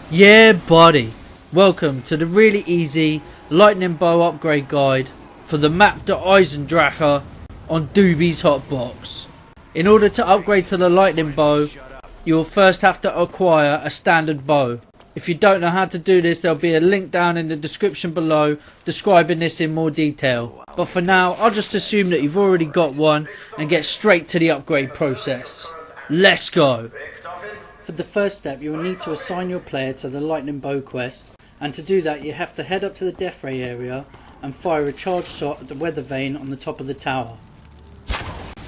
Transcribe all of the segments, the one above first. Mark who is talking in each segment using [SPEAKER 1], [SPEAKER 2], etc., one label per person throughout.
[SPEAKER 1] Yeah buddy, welcome to the really easy lightning bow upgrade guide for the map Eisendrache on Doobies-Hotbox. In order to upgrade to the lightning bow, you will first have to acquire a standard bow. If you don't know how to do this, there'll be a link down in the description below describing this in more detail. But for now, I'll just assume that you've already got one and get straight to the upgrade process. Let's go! For the first step, you will need to assign your player to the lightning bow quest, and to do that you have to head up to the death ray area and fire a charged shot at the weather vane on the top of the tower.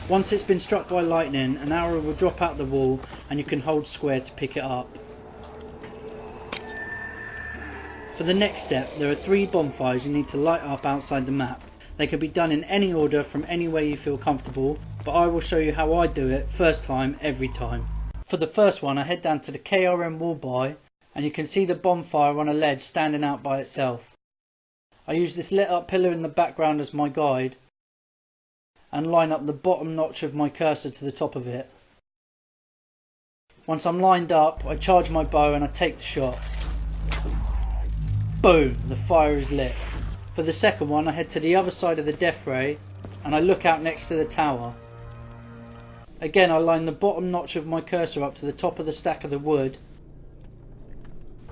[SPEAKER 1] Once it's been struck by lightning, an arrow will drop out the wall and you can hold square to pick it up. For the next step, there are 3 bonfires you need to light up outside the map. They can be done in any order from anywhere you feel comfortable, but I will show you how I do it first time every time. For the first one, I head down to the KRM wall buy and you can see the bonfire on a ledge standing out by itself. I use this lit up pillar in the background as my guide and line up the bottom notch of my cursor to the top of it. Once I'm lined up, I charge my bow and I take the shot. Boom! The fire is lit. For the second one, I head to the other side of the death ray and I look out next to the tower. Again, I line the bottom notch of my cursor up to the top of the stack of the wood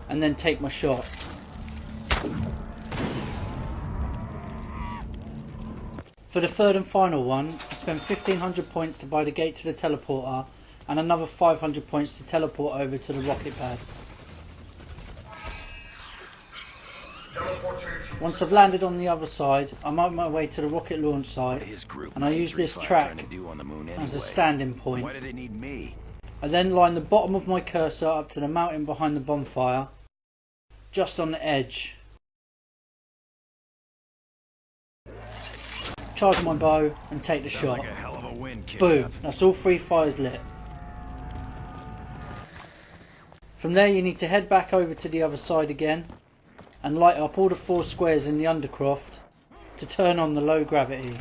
[SPEAKER 1] and then take my shot. For the third and final one, I spend 1500 points to buy the gate to the teleporter and another 500 points to teleport over to the rocket pad. Once I've landed on the other side, I'm on my way to the rocket launch site and I use this track as a standing point. I then line the bottom of my cursor up to the mountain behind the bonfire, just on the edge. Charge my bow and take the shot. Boom, that's all 3 fires lit. From there you need to head back over to the other side again and light up all the 4 squares in the undercroft to turn on the low gravity.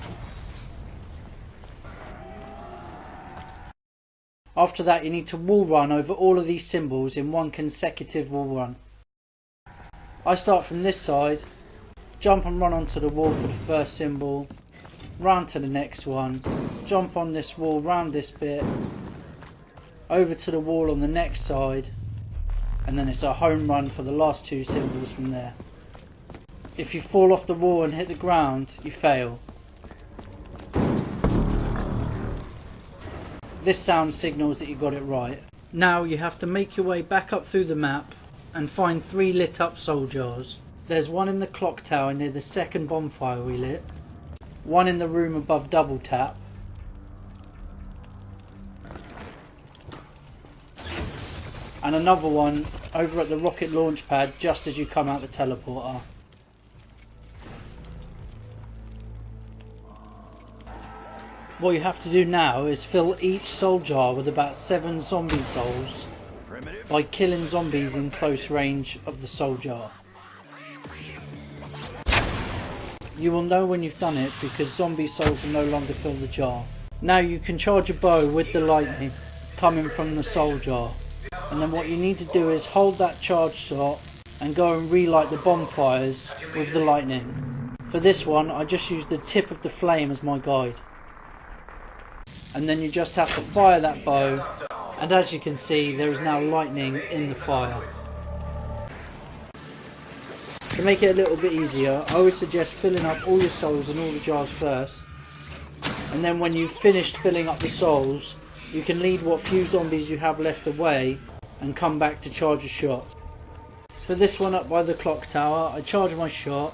[SPEAKER 1] After that you need to wall run over all of these symbols in one consecutive wall run. I start from this side, jump and run onto the wall for the first symbol, round to the next one, jump on this wall round this bit, over to the wall on the next side, and then it's a home run for the last 2 symbols from there. If you fall off the wall and hit the ground, you fail. This sound signals that you got it right. Now you have to make your way back up through the map and find 3 lit up soul jars. There's one in the clock tower near the second bonfire we lit, one in the room above double tap, and another one over at the rocket launch pad just as you come out the teleporter. What you have to do now is fill each soul jar with about 7 zombie souls by killing zombies in close range of the soul jar. You will know when you've done it because zombie souls will no longer fill the jar. Now you can charge a bow with the lightning coming from the soul jar. And then what you need to do is hold that charge shot and go and relight the bonfires with the lightning. For this one I just use the tip of the flame as my guide. And then you just have to fire that bow, and as you can see there is now lightning in the fire. To make it a little bit easier, I would suggest filling up all your souls in all the jars first, and then when you've finished filling up the souls you can lead what few zombies you have left away and come back to charge a shot. For this one up by the clock tower, I charge my shot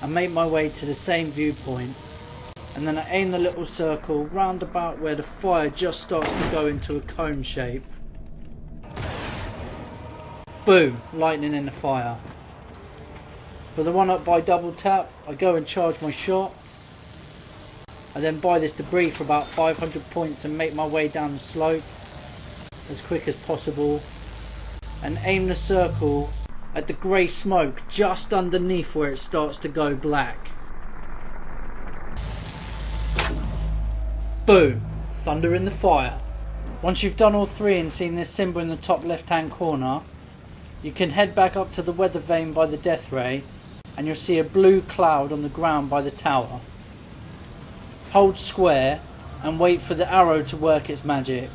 [SPEAKER 1] and make my way to the same viewpoint, and then I aim the little circle round about where the fire just starts to go into a cone shape. Boom! Lightning in the fire. For the one up by double tap, I go and charge my shot. I then buy this debris for about 500 points and make my way down the slope as quick as possible and aim the circle at the grey smoke just underneath where it starts to go black. Boom! Thunder in the fire. Once you've done all 3 and seen this symbol in the top left hand corner, you can head back up to the weather vane by the death ray, and you'll see a blue cloud on the ground by the tower. Hold square and wait for the arrow to work its magic.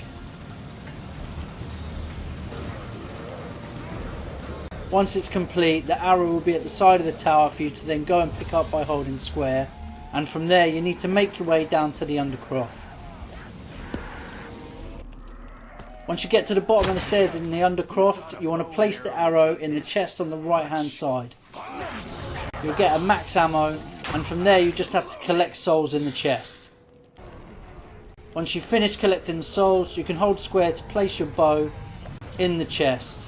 [SPEAKER 1] Once it's complete, the arrow will be at the side of the tower for you to then go and pick up by holding square, and from there you need to make your way down to the undercroft. Once you get to the bottom of the stairs in the undercroft, you want to place the arrow in the chest on the right hand side. You'll get a max ammo, and from there you just have to collect souls in the chest. Once you finish collecting the souls, you can hold square to place your bow in the chest.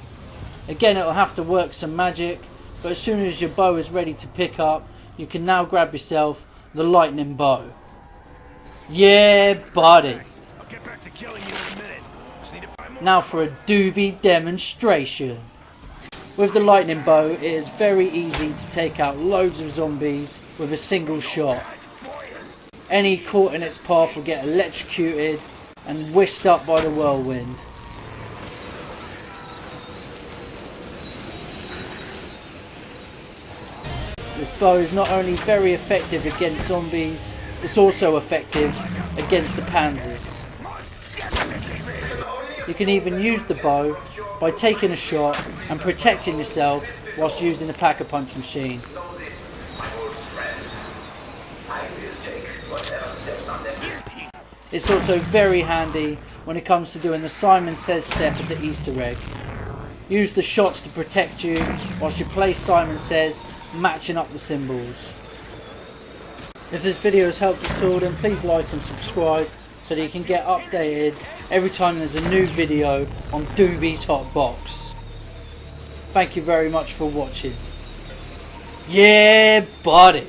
[SPEAKER 1] Again, it will have to work some magic, but as soon as your bow is ready to pick up, you can now grab yourself the lightning bow. Yeah, buddy!
[SPEAKER 2] I'll get back to killing you in a minute. Just need to find more.
[SPEAKER 1] Now for a doobie demonstration. With the lightning bow, it is very easy to take out loads of zombies with a single shot. Any caught in its path will get electrocuted and whisked up by the whirlwind. This bow is not only very effective against zombies, it's also effective against the panzers. You can even use the bow by taking a shot and protecting yourself whilst using the pack-a-punch machine. It's also very handy when it comes to doing the Simon Says step at the Easter egg. Use the shots to protect you whilst you play Simon Says, matching up the symbols. If this video has helped at all, then please like and subscribe so that you can get updated every time there's a new video on Doobies-Hotbox. Thank you very much for watching. Yeah, buddy!